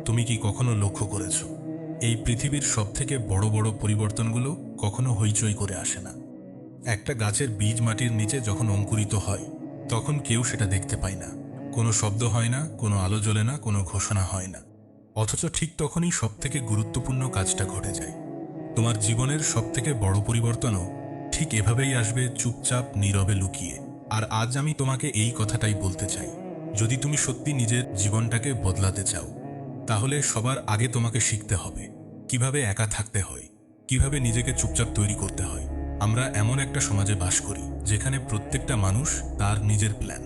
তুমি কি কখনো লক্ষ্য করেছো এই পৃথিবীর সবথেকে বড় বড় পরিবর্তনগুলো কখনো হইচই করে আসে না? একটা গাছের বীজ মাটির নিচে যখন অঙ্কুরিত হয় তখন কেউ সেটা দেখতে পায় না, কোনো শব্দ হয় না, কোনো আলো জ্বলে না, কোনো ঘোষণা হয় না। অথচ ঠিক তখনই সবথেকে গুরুত্বপূর্ণ কাজটা ঘটে যায়। তোমার জীবনের সবথেকে বড় পরিবর্তনও ঠিক এভাবেই আসবে, চুপচাপ নীরবে লুকিয়ে। আর আজ আমি তোমাকে এই কথাটাই বলতে চাই, যদি তুমি সত্যি নিজের জীবনটাকে বদলাতে চাও তাহলে সবার আগে তোমাকে শিখতে হবে কিভাবে একা থাকতে হয়, কিভাবে নিজেকে চুপচাপ তৈরি করতে হয়। আমরা এমন একটা সমাজে বাস করি যেখানে প্রত্যেকটা মানুষ তার নিজের প্ল্যান,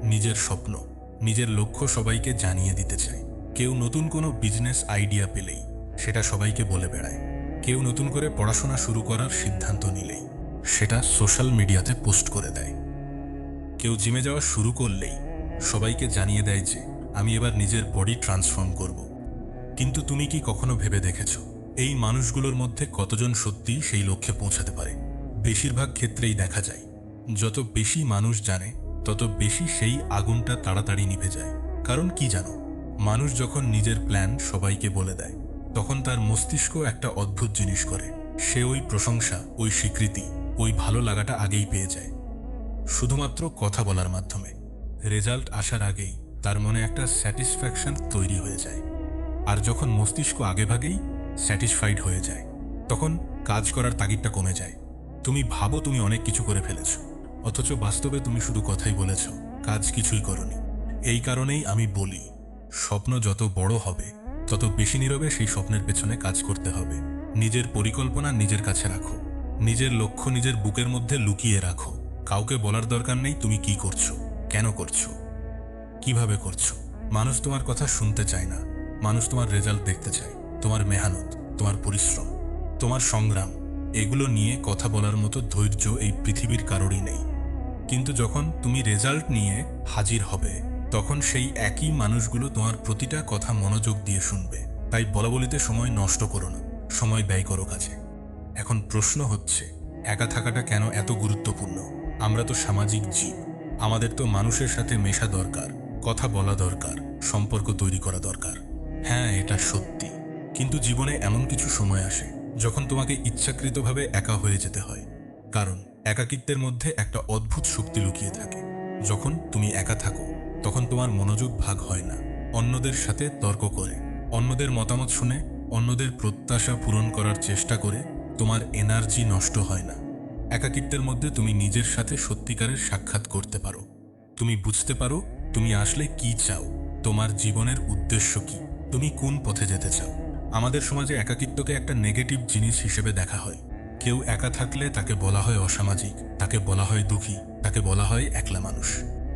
নিজের স্বপ্ন, নিজের লক্ষ্য সবাইকে জানিয়ে দিতে চায়। কেউ নতুন কোনো বিজনেস আইডিয়া পেলেই সেটা সবাইকে বলে বেড়ায়। কেউ নতুন করে পড়াশোনা শুরু করার সিদ্ধান্ত নিলেই সেটা সোশ্যাল মিডিয়াতে পোস্ট করে দেয়। কেউ জিমে যাওয়া শুরু করলেই সবাইকে জানিয়ে দেয় যে আমি এবার নিজের বডি ট্রান্সফর্ম করব। কিন্তু তুমি কি কখনো ভেবে দেখেছো এই মানুষগুলোর মধ্যে কতজন সত্যি সেই লক্ষ্যে পৌঁছাতে পারে? বেশিরভাগ ক্ষেত্রেই দেখা যায় যত বেশি মানুষ জানে তত বেশি সেই আগুনটা তাড়াতাড়ি নিভে যায়। কারণ কি জানো, মানুষ যখন নিজের প্ল্যান সবাইকে বলে দেয় তখন তার মস্তিষ্ক একটা অদ্ভুত জিনিস করে। সে ওই প্রশংসা, ওই স্বীকৃতি, ওই ভালো লাগাটা আগেই পেয়ে যায়, শুধুমাত্র কথা বলার মাধ্যমে। রেজাল্ট আসার আগেই তার মনে একটা স্যাটিসফ্যাকশন তৈরি হয়ে যায়। আর যখন মস্তিষ্ক আগেভাগেই স্যাটিসফাইড হয়ে যায় তখন কাজ করার তাগিদটা কমে যায়। তুমি ভাবো তুমি অনেক কিছু করে ফেলেছ, অথচ বাস্তবে তুমি শুধু কথাই বলেছ, কাজ কিছুই করনি। এই কারণেই আমি বলি, স্বপ্ন যত বড় হবে তত বেশি নীরবে সেই স্বপ্নের পেছনে কাজ করতে হবে। নিজের পরিকল্পনা নিজের কাছে রাখো, নিজের লক্ষ্য নিজের বুকের মধ্যে লুকিয়ে রাখো। কাউকে বলার দরকার নেই তুমি কি করছো, কেন করছো, কিভাবে করছো। মানুষ তোমার কথা শুনতে চায় না, মানুষ তোমার রেজাল্ট দেখতে চায়। তোমার মেহনত, তোমার পরিশ্রম, তোমার সংগ্রাম, এগুলো নিয়ে কথা বলার মতো ধৈর্য এই পৃথিবীর কারোরই নেই। কিন্তু যখন তুমি রেজাল্ট নিয়ে হাজির হবে তখন সেই একই মানুষগুলো তোমার প্রতিটা কথা মনোযোগ দিয়ে শুনবে। তাই বলাবলিতে সময় নষ্ট করো না, সময় ব্যয় করো কাজে। এখন প্রশ্ন হচ্ছে, একা থাকাটা কেন এত গুরুত্বপূর্ণ? আমরা তো সামাজিক জীব, আমাদের তো মানুষের সাথে মেশা দরকার, কথা বলা দরকার, সম্পর্ক তৈরি করা দরকার। হ্যাঁ, এটা সত্যি। কিন্তু জীবনে এমন কিছু সময় আসে যখন তোমাকে ইচ্ছাকৃতভাবে একা হয়ে যেতে হয়। কারণ একাকিত্বের মধ্যে একটা অদ্ভুত শক্তি লুকিয়ে থাকে। যখন তুমি একা থাকো তখন তোমার মনোযোগ ভাগ হয় না অন্যদের সাথে তর্ক করে, অন্যদের মতামত শুনে, অন্যদের প্রত্যাশা পূরণ করার চেষ্টা করে। তোমার এনার্জি নষ্ট হয় না। একাকিত্বের মধ্যে তুমি নিজের সাথে সত্যিকারের সাক্ষাৎ করতে পারো। তুমি বুঝতে পারো তুমি আসলে কি চাও, তোমার জীবনের উদ্দেশ্য কি, তুমি কোন পথে যেতে চাও। আমাদের সমাজে একাকিত্বকে একটা নেগেটিভ জিনিস হিসেবে দেখা হয়। কেউ একা থাকলে তাকে বলা হয় অসামাজিক, তাকে বলা হয় দুঃখী, তাকে বলা হয় একলা মানুষ।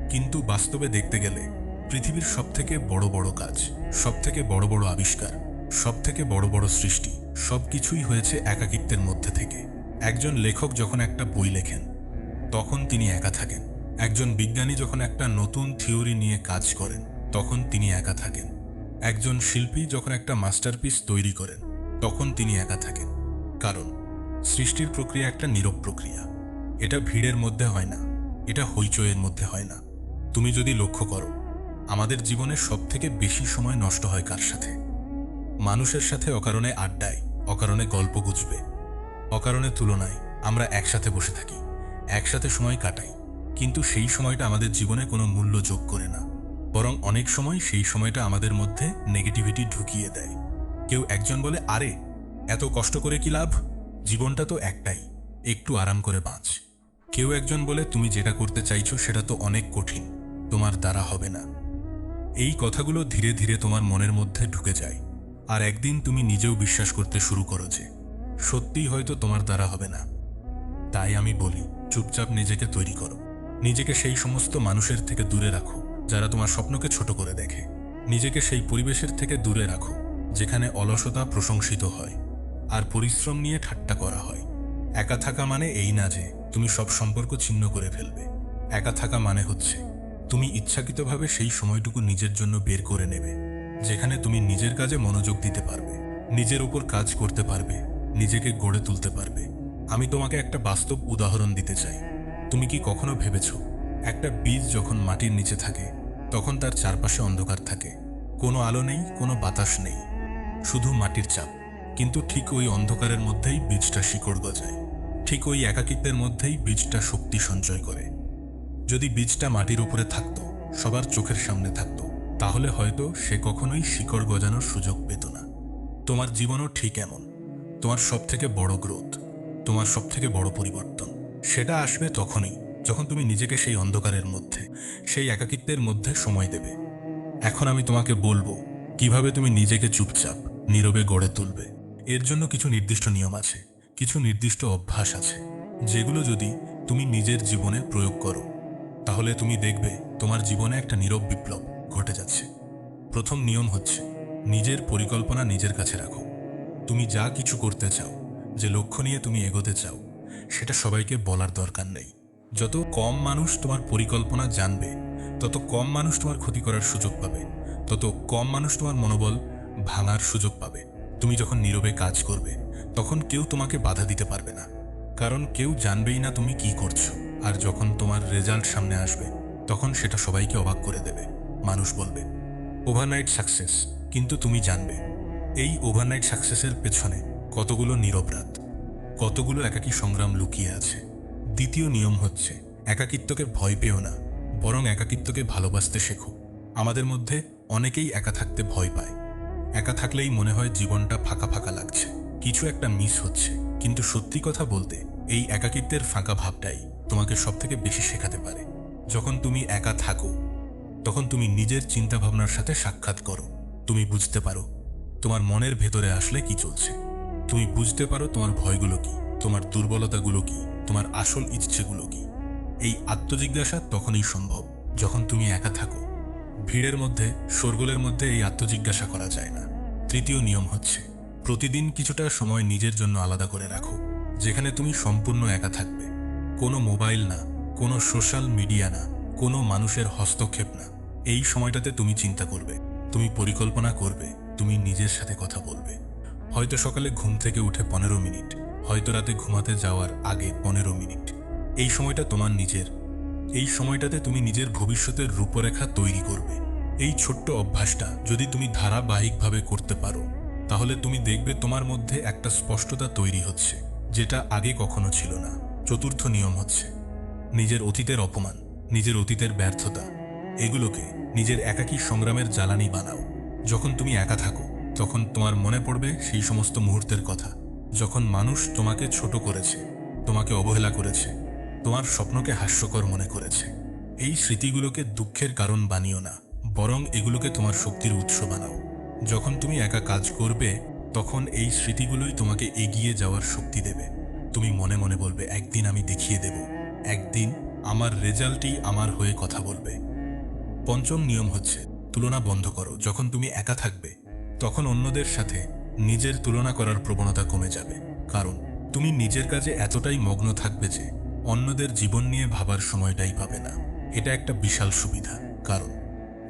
কিন্তু বাস্তবে দেখতে গেলে পৃথিবীর সবথেকে বড় বড় কাজ, সবথেকে বড় বড় আবিষ্কার, সবথেকে বড় বড় সৃষ্টি সবকিছুই হয়েছে একাকিত্বের মধ্যে থেকে। একজন লেখক যখন একটা বই লেখেন তখন তিনি একা থাকেন। একজন বিজ্ঞানী যখন একটা নতুন থিওরি নিয়ে কাজ করেন তখন তিনি একা থাকেন। একজন শিল্পী যখন একটা মাস্টারপিস তৈরি করেন তখন তিনি একা থাকেন। কারণ সৃষ্টির প্রক্রিয়া একটা নীরব প্রক্রিয়া। এটা ভিড়ের মধ্যে হয় না, এটা হইচইয়ের মধ্যে হয় না। তুমি যদি লক্ষ্য করো, আমাদের জীবনে সবথেকে বেশি সময় নষ্ট হয় কার সাথে? মানুষের সাথে। অকারণে আড্ডায়, অকারণে গল্প গুজবে, অকারণে তুলনায়। আমরা একসাথে বসে থাকি, একসাথে সময় কাটাই, কিন্তু সেই সময়টা আমাদের জীবনে কোনো মূল্য যোগ করে না। বরং অনেক সময় সেই সময়টা আমাদের মধ্যে নেগেটিভিটি ঢুকিয়ে দেয়। কেউ একজন বলে, আরে এত কষ্ট করে কি লাভ, জীবনটা তো একটাই, একটু আরাম করে বাঁচ। কেউ একজন বলে, তুমি যেটা করতে চাইছো সেটা তো অনেক কঠিন, তোমার দ্বারা হবে না। এই কথাগুলো ধীরে ধীরে তোমার মনের মধ্যে ঢুকে যায়। আর একদিন তুমি নিজেও বিশ্বাস করতে শুরু করো যে সত্যিই হয়তো তোমার দ্বারা হবে না। তাই আমি বলি, চুপচাপ নিজেকে তৈরি করো। নিজেকে সেই সমস্ত মানুষের থেকে দূরে রাখো যারা তোমার স্বপ্নকে ছোট করে দেখে। নিজেকে সেই পরিবেশের থেকে দূরে রাখো যেখানে অলসতা প্রশংসিত হয় আর পরিশ্রম নিয়ে ঠাট্টা করা হয়। একা থাকা মানে এই না যে তুমি সব সম্পর্ক ছিন্ন করে ফেলবে। একা থাকা মানে হচ্ছে তুমি ইচ্ছাকৃতভাবে সেই সময়টুকু নিজের জন্য বের করে নেবে যেখানে তুমি নিজের কাজে মনোযোগ দিতে পারবে, নিজের উপর কাজ করতে পারবে, নিজেকে গড়ে তুলতে পারবে। আমি তোমাকে একটা বাস্তব উদাহরণ দিতে চাই। তুমি কি কখনো ভেবেছো একটা বীজ যখন মাটির নিচে থাকে তখন তার চারপাশে অন্ধকার থাকে, কোনো আলো নেই, কোনো বাতাস নেই, শুধু মাটির চাপ। কিন্তু ঠিক ওই অন্ধকারের মধ্যেই বীজটা শিকড় গজায়, ঠিক ওই একাকিত্বের মধ্যেই বীজটা শক্তি সঞ্চয় করে। যদি বীজটা মাটির উপরে থাকতো, সবার চোখের সামনে থাকতো, তাহলে হয়তো সে কখনোই শিকড় গজানোর সুযোগ পেত না। তোমার জীবনও ঠিক এমন। তোমার সবথেকে বড় গ্রোথ, তোমার সবথেকে বড় পরিবর্তন সেটা আসবে তখনই যখন তুমি নিজেকে সেই অন্ধকারের মধ্যে, সেই একাকিত্বের মধ্যে সময় দেবে। এখন আমি তোমাকে বলবো কিভাবে তুমি নিজেকে চুপচাপ নীরবে গড়ে তুলবে। এর জন্য কিছু নির্দিষ্ট নিয়ম আছে, কিছু নির্দিষ্ট অভ্যাস আছে, যেগুলো যদি তুমি নিজের জীবনে প্রয়োগ করো তাহলে তুমি দেখবে তোমার জীবনে একটা নীরব বিপ্লব ঘটে যাচ্ছে। প্রথম নিয়ম হচ্ছে নিজের পরিকল্পনা নিজের কাছে রাখো। তুমি যা কিছু করতে চাও, যে লক্ষ্য নিয়ে তুমি এগোতে চাও, সেটা সবাইকে বলার দরকার নেই। যত কম মানুষ তোমার পরিকল্পনা জানবে, তত কম মানুষ তোমার ক্ষতি করার সুযোগ পাবে, তত কম মানুষ তোমার মনোবল ভাঙার সুযোগ পাবে। তুমি যখন নীরবে কাজ করবে, তখন কেউ তোমাকে বাধা দিতে পারবে না, কারণ কেউ জানবেই না তুমি কি করছো। আর যখন তোমার রেজাল্ট সামনে আসবে, তখন সেটা সবাইকে অবাক করে দেবে। মানুষ বলবে ওভারনাইট সাকসেস, কিন্তু তুমি জানবে এই ওভারনাইট সাকসেসের পেছনে কতগুলো নীরব রাত, কতগুলো একাকী সংগ্রাম লুকিয়ে আছে। দ্বিতীয় নিয়ম হচ্ছে একাকিত্বকে ভয় পেও না, বরং একাকিত্বকে ভালোবাসতে শেখো। আমাদের মধ্যে অনেকেই একা থাকতে ভয় পায়। একা থাকলেই মনে হয় জীবনটা ফাঁকা ফাঁকা লাগছে, কিছু একটা মিস হচ্ছে। কিন্তু সত্যি কথা বলতে, এই একাকিত্বের ফাঁকা ভাবটাই তোমাকে সবথেকে বেশি শেখাতে পারে। যখন তুমি একা থাকো, তখন তুমি নিজের চিন্তাভাবনার সাথে সাক্ষাৎ করো। তুমি বুঝতে পারো তোমার মনের ভেতরে আসলে কি চলছে। তুমি বুঝতে পারো তোমার ভয়গুলো কি, তোমার দুর্বলতাগুলো কি, তোমার আসল ইচ্ছেগুলো কি। এই আত্মজিজ্ঞাসা তখনই সম্ভব যখন তুমি একা থাকো। ভিড়ের মধ্যে, শোরগোলের মধ্যে এই আত্মজিজ্ঞাসা করা যায় না। তৃতীয় নিয়ম হচ্ছে প্রতিদিন কিছুটা সময় নিজের জন্য আলাদা করে রাখো, যেখানে তুমি সম্পূর্ণ একা থাকবে। কোনো মোবাইল না, কোনো সোশ্যাল মিডিয়া না, কোনো মানুষের হস্তক্ষেপ না। এই সময়টাতে তুমি চিন্তা করবে, তুমি পরিকল্পনা করবে, তুমি নিজের সাথে কথা বলবে। হয়তো সকালে ঘুম থেকে উঠে 15 মিনিট, হয়তো রাতে ঘুমাতে যাওয়ার আগে 15 মিনিট। এই সময়টা তোমার নিজের। এই সময়টাতে তুমি নিজের ভবিষ্যতের রূপরেখা তৈরি করবে। এই ছোট্ট অভ্যাসটা যদি তুমি ধারাবাহিকভাবে করতে পারো, তাহলে তুমি দেখবে তোমার মধ্যে একটা স্পষ্টতা তৈরি হচ্ছে, যেটা আগে কখনো ছিল না। চতুর্থ নিয়ম হচ্ছে নিজের অতীতের অপমান, নিজের অতীতের ব্যর্থতা, এগুলোকে নিজের একাকী সংগ্রামের জ্বালানি বানাও। যখন তুমি একা থাকো, তখন তোমার মনে পড়বে সেই সমস্ত মুহূর্তের কথা, যখন মানুষ তোমাকে ছোট করেছে, তোমাকে অবহেলা করেছে, তোমার স্বপ্নকে হাস্যকর মনে করেছে। এই স্মৃতিগুলোকে দুঃখের কারণ বানিও না, বরং এগুলোকে তোমার শক্তির উৎস বানাও। যখন তুমি একা কাজ করবে, তখন এই স্মৃতিগুলোই তোমাকে এগিয়ে যাওয়ার শক্তি দেবে। তুমি মনে মনে বলবে, একদিন আমি দেখিয়ে দেব, একদিন আমার রেজাল্টই আমার হয়ে কথা বলবে। পঞ্চম নিয়ম হচ্ছে তুলনা বন্ধ করো। যখন তুমি একা থাকবে, তখন অন্যদের সাথে নিজের তুলনা করার প্রবণতা কমে যাবে, কারণ তুমি নিজের কাজে এতটাই মগ্ন থাকবে যে অন্যদের জীবন নিয়ে ভাবার সময়টাই পাবে না। এটা একটা বিশাল সুবিধা, কারণ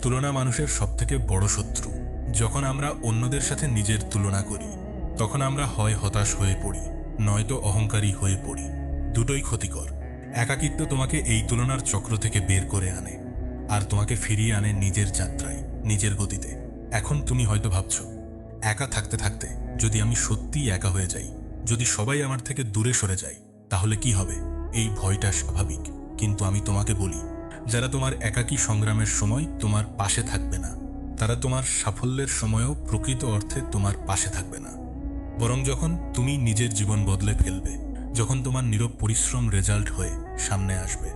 তুলনা মানুষের সবথেকে বড় শত্রু। যখন আমরা অন্যদের সাথে নিজের তুলনা করি, তখন আমরা হয় হতাশ হয়ে পড়ি, নয়তো অহংকারী হয়ে পড়ি। দুটোই ক্ষতিকর। একাকিত্ব তোমাকে এই তুলনার চক্র থেকে বের করে আনে, আর তোমাকে ফিরিয়ে আনে নিজের যাত্রায়, নিজের গতিতে। এখন তুমি হয়তো ভাবছো, একা থাকতে থাকতে যদি আমি সত্যিই একা হয়ে যাই, যদি সবাই আমার থেকে দূরে সরে যায়, তাহলে কি হবে? এই ভয়টা স্বাভাবিক, কিন্তু আমি তোমাকে বলি, যারা তোমার একাকী সংগ্রামের সময় তোমার পাশে থাকবে না, তারা তোমার সাফল্যের সময়ও প্রকৃত অর্থে তোমার পাশে থাকবে না। বরং যখন তুমি নিজের জীবন বদলে ফেলবে, যখন তোমার নীরব পরিশ্রম রেজাল্ট হয়ে সামনে আসবে,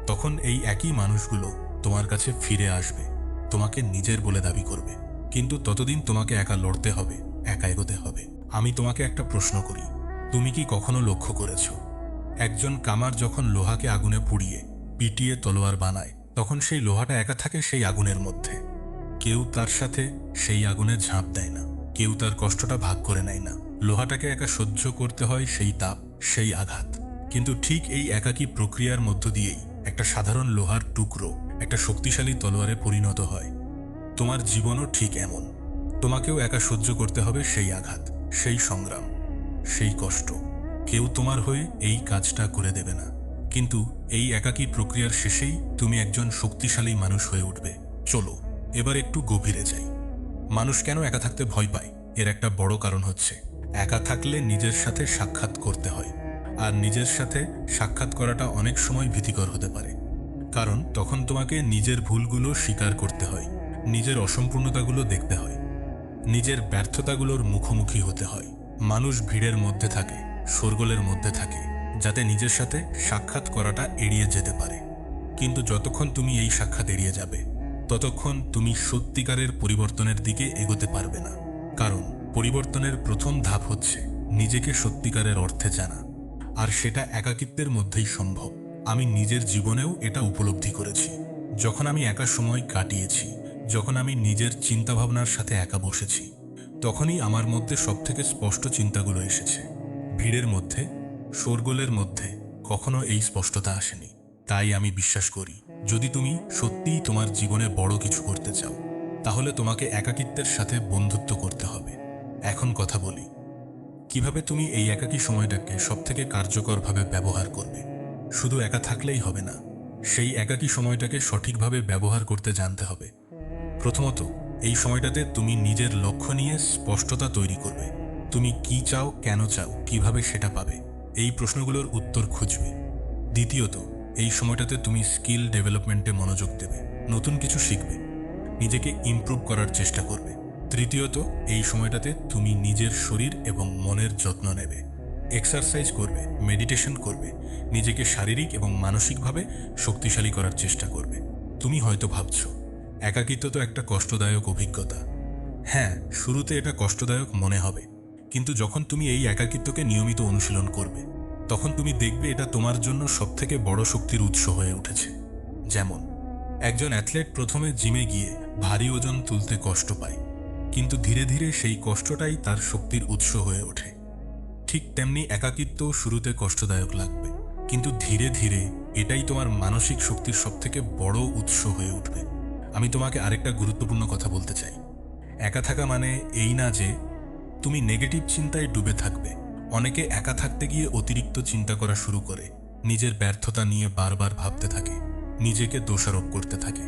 তখন এই একই মানুষগুলো তোমার কাছে ফিরে আসবে, তোমাকে নিজের বলে দাবি করবে। কিন্তু ততদিন তোমাকে একা লড়তে হবে, একা এগোতে হবে। আমি তোমাকে একটা প্রশ্ন করি, তুমি কি কখনো লক্ষ্য করেছো, একজন কামার যখন লোহাকে আগুনে পুড়িয়ে পিটিয়ে তলোয়ার বানায়, তখন সেই লোহাটা একা থাকে সেই আগুনের মধ্যে। কেউ তার সাথে সেই আগুনে ঝাঁপ দেয় না, কেউ তার কষ্টটা ভাগ করে নেয় না। লোহাটাকে একা সহ্য করতে হয় সেই তাপ, সেই আঘাত। কিন্তু ঠিক এই একাকী প্রক্রিয়ার মধ্য দিয়েই একটা সাধারণ লোহার টুকরো একটা শক্তিশালী তলোয়ারে পরিণত হয়। তোমার জীবনও ঠিক এমন। তোমাকেও একা সহ্য করতে হবে সেই আঘাত, সেই সংগ্রাম, সেই কষ্ট। কেউ তোমার হয়ে এই কাজটা করে দেবে না, কিন্তু এই একাকী প্রক্রিয়ার শেষেই তুমি একজন শক্তিশালী মানুষ হয়ে উঠবে। চলো এবার একটু গভীরে যাই। মানুষ কেন একা থাকতে ভয় পায়? এর একটা বড় কারণ হচ্ছে, একা থাকলে নিজের সাথে সাক্ষাৎ করতে হয়। আর নিজের সাথে সাক্ষাৎ করাটা অনেক সময় ভীতিকর হতে পারে, কারণ তখন তোমাকে নিজের ভুলগুলো স্বীকার করতে হয়, নিজের অসম্পূর্ণতাগুলো দেখতে হয়, নিজের ব্যর্থতাগুলোর মুখোমুখি হতে হয়। মানুষ ভিড়ের মধ্যে থাকে, শোরগোলের মধ্যে থাকে, যাতে নিজের সাথে সাক্ষাৎ করাটা এড়িয়ে যেতে পারে। কিন্তু যতক্ষণ তুমি এই সাক্ষাৎ এড়িয়ে যাবে, ততক্ষণ তুমি সত্যিকারের পরিবর্তনের দিকে এগোতে পারবে না। কারণ পরিবর্তনের প্রথম ধাপ হচ্ছে নিজেকে সত্যিকারের অর্থে জানা, আর সেটা একাকিত্বের মধ্যেই সম্ভব। আমি নিজের জীবনেও এটা উপলব্ধি করেছি। যখন আমি একা সময় কাটিয়েছি, যখন আমি নিজের চিন্তাভাবনার সাথে একা বসেছি, তখনই আমার মধ্যে সবথেকে স্পষ্ট চিন্তাগুলো এসেছে। ভিড়ের মধ্যে, শোরগোলের মধ্যে কখনো এই স্পষ্টতা আসেনি। তাই আমি বিশ্বাস করি, যদি তুমি সত্যিই তোমার জীবনে বড় কিছু করতে চাও, তাহলে তোমাকে একাকিত্বের সাথে বন্ধুত্ব করতে হবে। এখন কথা বলি, কিভাবে তুমি এই একাকী সময়টাকে সবথেকে কার্যকরভাবে ব্যবহার করবে। শুধু একা থাকলেই হবে না, সেই একাকী সময়টাকে সঠিকভাবে ব্যবহার করতে জানতে হবে। প্রথমত, এই সময়টাতে তুমি নিজের লক্ষ্য নিয়ে স্পষ্টতা তৈরি করবে। তুমি কি চাও, কেন চাও, কিভাবে সেটা পাবে, এই প্রশ্নগুলোর উত্তর খুঁজবে। দ্বিতীয়ত, এই সময়টাতে তুমি স্কিল ডেভেলপমেন্টে মনোযোগ দেবে, নতুন কিছু শিখবে, নিজেকে ইমপ্রুভ করার চেষ্টা করবে। তৃতীয়ত, এই সময়টাতে তুমি নিজের শরীর এবং মনের যত্ন নেবে, এক্সারসাইজ করবে, মেডিটেশন করবে, নিজেকে শারীরিক এবং মানসিকভাবে শক্তিশালী করার চেষ্টা করবে। তুমি হয়তো ভাবছো, একাকিত্ব তো একটা কষ্টদায়ক অভিজ্ঞতা। হ্যাঁ, শুরুতে এটা কষ্টদায়ক মনে হবে, কিন্তু যখন তুমি এই একাকিত্বকে নিয়মিত অনুশীলন করবে, তখন তুমি দেখবে এটা তোমার জন্য সবথেকে বড় শক্তির উৎস হয়ে উঠেছে। যেমন একজন অ্যাথলেট প্রথমে জিমে গিয়ে ভারী ওজন তুলতে কষ্ট পায়, কিন্তু ধীরে ধীরে সেই কষ্টটাই তার শক্তির উৎস হয়ে ওঠে। ঠিক তেমনি একাকিত্ব শুরুতে কষ্টদায়ক লাগবে, কিন্তু ধীরে ধীরে এটাই তোমার মানসিক শক্তির সবথেকে বড় উৎস হয়ে উঠবে। আমি তোমাকে আরেকটা গুরুত্বপূর্ণ কথা বলতে চাই। একা থাকা মানে এই না যে তুমি নেগেটিভ চিন্তায় ডুবে থাকবে। অনেকে একা থাকতে গিয়ে অতিরিক্ত চিন্তা করা শুরু করে, নিজের ব্যর্থতা নিয়ে বারবার ভাবতে থাকে, নিজেকে দোষারোপ করতে থাকে।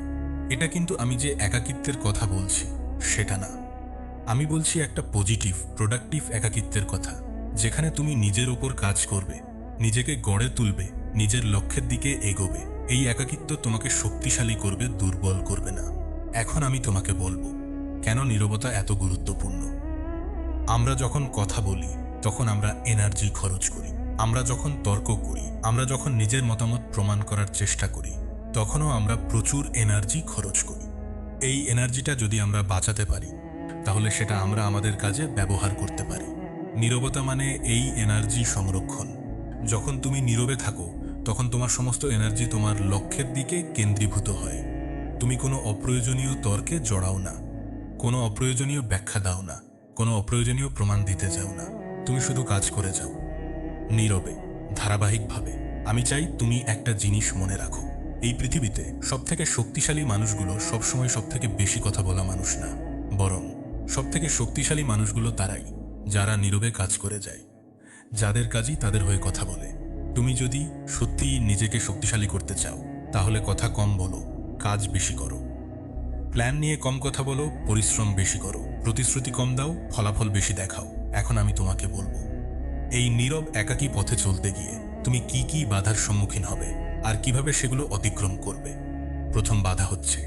এটা কিন্তু আমি যে একাকিত্বের কথা বলছি সেটা না। আমি বলছি একটা পজিটিভ, প্রোডাক্টিভ একাকিত্বের কথা, যেখানে তুমি নিজের ওপর কাজ করবে, নিজেকে গড়ে তুলবে, নিজের লক্ষ্যের দিকে এগোবে। এই একাকিত্ব তোমাকে শক্তিশালী করবে, দুর্বল করবে না। এখন আমি তোমাকে বলবো, কেন নীরবতা এত গুরুত্বপূর্ণ। আমরা যখন কথা বলি, তখন আমরা এনার্জি খরচ করি। আমরা যখন তর্ক করি, আমরা যখন নিজের মতামত প্রমাণ করার চেষ্টা করি, তখনও আমরা প্রচুর এনার্জি খরচ করি। এই এনার্জিটা যদি আমরা বাঁচাতে পারি, তাহলে সেটা আমরা আমাদের কাজে ব্যবহার করতে পারি। নীরবতা মানে এই এনার্জি সংরক্ষণ। যখন তুমি নীরবে থাকো, তখন তোমার সমস্ত এনার্জি তোমার লক্ষ্যের দিকে কেন্দ্রীভূত হয়। তুমি কোনো অপ্রয়োজনীয় তর্কে জড়াও না, কোনো অপ্রয়োজনীয় ব্যাখ্যা দাও না, কোনো অপ্রয়োজনীয় প্রমাণ দিতে যাও না। তুমি শুধু কাজ করে যাও, নীরবে, ধারাবাহিকভাবে। আমি চাই তুমি একটা জিনিস মনে রাখো, এই পৃথিবীতে সবথেকে শক্তিশালী মানুষগুলো সবসময় সবথেকে বেশি কথা বলা মানুষ না, বরং সবথেকে শক্তিশালী মানুষগুলো তারাই যারা নীরবে কাজ করে যায়, যাদের কাজই তাদের হয়ে কথা বলে। তুমি যদি সত্যিই নিজেকে শক্তিশালী করতে চাও, তাহলে কথা কম বলো, কাজ বেশি করো। প্ল্যান নিয়ে কম কথা বলো, পরিশ্রম বেশি করো। প্রতিশ্রুতি কম দাও, ফলাফল বেশি দেখাও। এখন আমি তোমাকে বলবো, এই নীরব একাকী পথে চলতে গিয়ে তুমি কি কি বাধার সম্মুখীন হবে আর কিভাবে সেগুলো অতিক্রম করবে। প্রথম বাধা হচ্ছে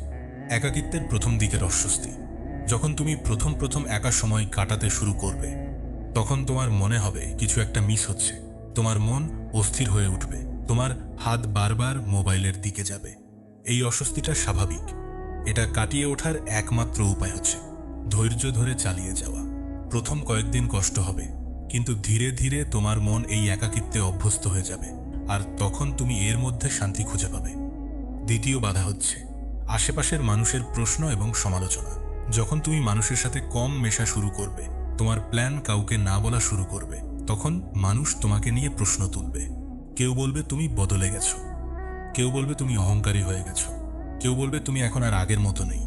একাকিত্বের প্রথম দিকের অস্বস্তি। যখন তুমি প্রথম একা সময় কাটাতে শুরু করবে, তখন তোমার মনে হবে কিছু একটা মিস হচ্ছে। তোমার মন অস্থির হয়ে উঠবে, তোমার হাত বারবার মোবাইলের দিকে যাবে। এই অস্বস্তিটা স্বাভাবিক। এটা কাটিয়ে ওঠার একমাত্র উপায় হচ্ছে ধৈর্য ধরে চালিয়ে যাওয়া। প্রথম কয়েকদিন কষ্ট হবে, কিন্তু ধীরে ধীরে তোমার মন এই একাকিত্বে অভ্যস্ত হয়ে যাবে, আর তখন তুমি এর মধ্যে শান্তি খুঁজে পাবে। দ্বিতীয় বাধা হচ্ছে আশেপাশের মানুষের প্রশ্ন এবং সমালোচনা। যখন তুমি মানুষের সাথে কম মেশা শুরু করবে, তোমার প্ল্যান কাউকে না বলা শুরু করবে, তখন মানুষ তোমাকে নিয়ে প্রশ্ন তুলবে। কেউ বলবে তুমি বদলে গেছো, কেউ বলবে তুমি অহংকারী হয়ে গেছো, কেউ বলবে তুমি এখন আর আগের মতো নেই।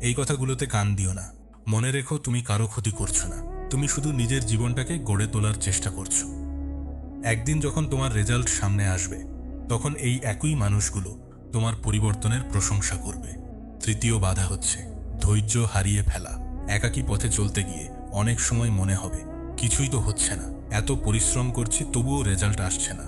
এই কথাগুলোতে কান দিও না। মনে রেখো, তুমি কারো ক্ষতি করছো না, তুমি শুধু নিজের জীবনটাকে গড়ে তোলার চেষ্টা করছো। একদিন যখন তোমার রেজাল্ট সামনে আসবে, তখন এই একই মানুষগুলো তোমার পরিবর্তনের প্রশংসা করবে। তৃতীয় বাধা হচ্ছে ধৈর্য হারিয়ে ফেলা। একাকী পথে চলতে গিয়ে অনেক সময় মনে হবে কিছুই তো হচ্ছে না, এত পরিশ্রম করছি তবুও রেজাল্ট আসছে না।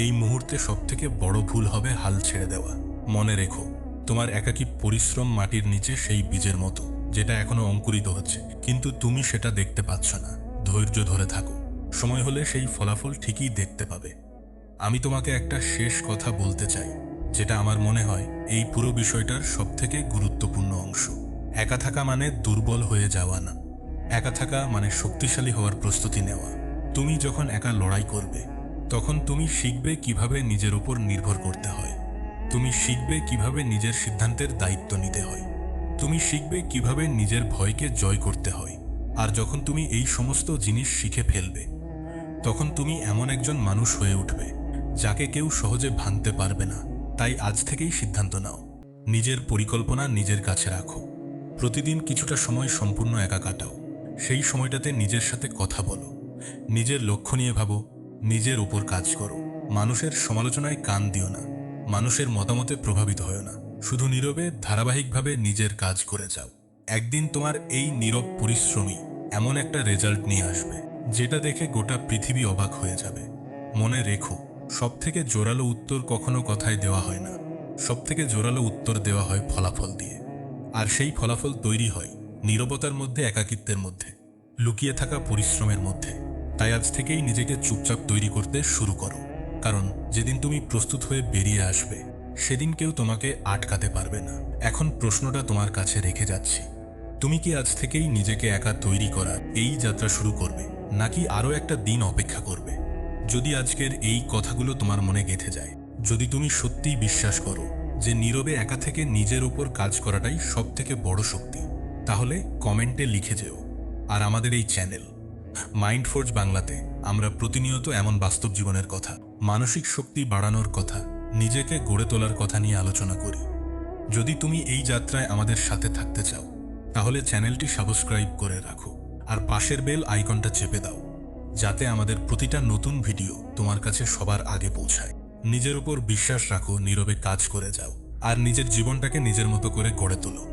এই মুহূর্তে সবথেকে বড় ভুল হবে হাল ছেড়ে দেওয়া। মনে রেখো, তোমার একাকী পরিশ্রম মাটির নিচে সেই বীজের মতো, যেটা এখনো অঙ্কুরিত হচ্ছে, কিন্তু তুমি সেটা দেখতে পাচ্ছ না। ধৈর্য ধরে থাকো, সময় হলে সেই ফলাফল ঠিকই দেখতে পাবে। আমি তোমাকে একটা শেষ কথা বলতে চাই, যেটা আমার মনে হয় এই পুরো বিষয়টার সবথেকে গুরুত্বপূর্ণ অংশ। একা থাকা মানে দুর্বল হয়ে যাওয়া না, একা থাকা মানে শক্তিশালী হওয়ার প্রস্তুতি নেওয়া। তুমি যখন একা লড়াই করবে, তখন তুমি শিখবে কিভাবে নিজের উপর নির্ভর করতে হয়। তুমি শিখবে কিভাবে নিজের সিদ্ধান্তের দায়িত্ব নিতে হয়। তুমি শিখবে কিভাবে নিজের ভয়কে জয় করতে হয়। আর যখন তুমি এই সমস্ত জিনিস শিখে ফেলবে, তখন তুমি এমন একজন মানুষ হয়ে উঠবে যাকে কেউ সহজে ভাঙতে পারবে না। তাই আজ থেকেই সিদ্ধান্ত নাও, নিজের পরিকল্পনা নিজের কাছে রাখো। প্রতিদিন কিছুটা সময় সম্পূর্ণ একা কাটাও। সেই সময়টাতে নিজের সাথে কথা বলো, নিজের লক্ষ্য নিয়ে ভাবো, নিজের উপর কাজ করো। মানুষের সমালোচনায় কান দিও না, মানুষের মতামতে প্রভাবিত হও না। শুধু নীরবে ধারাবাহিকভাবে নিজের কাজ করে যাও। একদিন তোমার এই নীরব পরিশ্রমী এমন একটা রেজাল্ট নিয়ে আসবে, যেটা দেখে গোটা পৃথিবী অবাক হয়ে যাবে। মনে রেখো, সবথেকে জোরালো উত্তর কখনো কথায় দেওয়া হয় না, সবথেকে জোরালো উত্তর দেওয়া হয় ফলাফল দিয়ে। আর সেই ফলাফল তৈরি হয় নীরবতার মধ্যে, একাকিত্বের মধ্যে, লুকিয়ে থাকা পরিশ্রমের মধ্যে। তাই আজ থেকেই নিজেকে চুপচাপ তৈরি করতে শুরু করো, কারণ যেদিন তুমি প্রস্তুত হয়ে বেরিয়ে আসবে, সেদিন কেউ তোমাকে আটকাতে পারবে না। এখন প্রশ্নটা তোমার কাছে রেখে যাচ্ছি, তুমি কি আজ থেকেই নিজেকে একা তৈরি করার এই যাত্রা শুরু করবে, নাকি আরও একটা দিন অপেক্ষা করবে? যদি আজকের এই কথাগুলো তোমার মনে গেঁথে যায়, যদি তুমি সত্যিই বিশ্বাস করো যে নীরবে একা থেকে নিজের উপর কাজ করাটাই সবথেকে বড় শক্তি, তাহলে কমেন্টে লিখে যেও। আর আমাদের এই চ্যানেল মাইন্ড ফোর্জ বাংলাতে আমরা প্রতিনিয়ত এমন বাস্তব জীবনের কথা, মানসিক শক্তি বাড়ানোর কথা, নিজেকে গড়ে তোলার কথা নিয়ে আলোচনা করি। যদি তুমি এই যাত্রায় আমাদের সাথে থাকতে চাও, তাহলে চ্যানেলটি সাবস্ক্রাইব করে রাখো আর পাশের বেল আইকনটা চেপে দাও, যাতে আমাদের প্রতিটা নতুন ভিডিও তোমার কাছে সবার আগে পৌঁছায়। নিজের উপর বিশ্বাস রাখো, নীরবে কাজ করে যাও আর নিজের জীবনটাকে নিজের মতো করে গড়ে তোলো।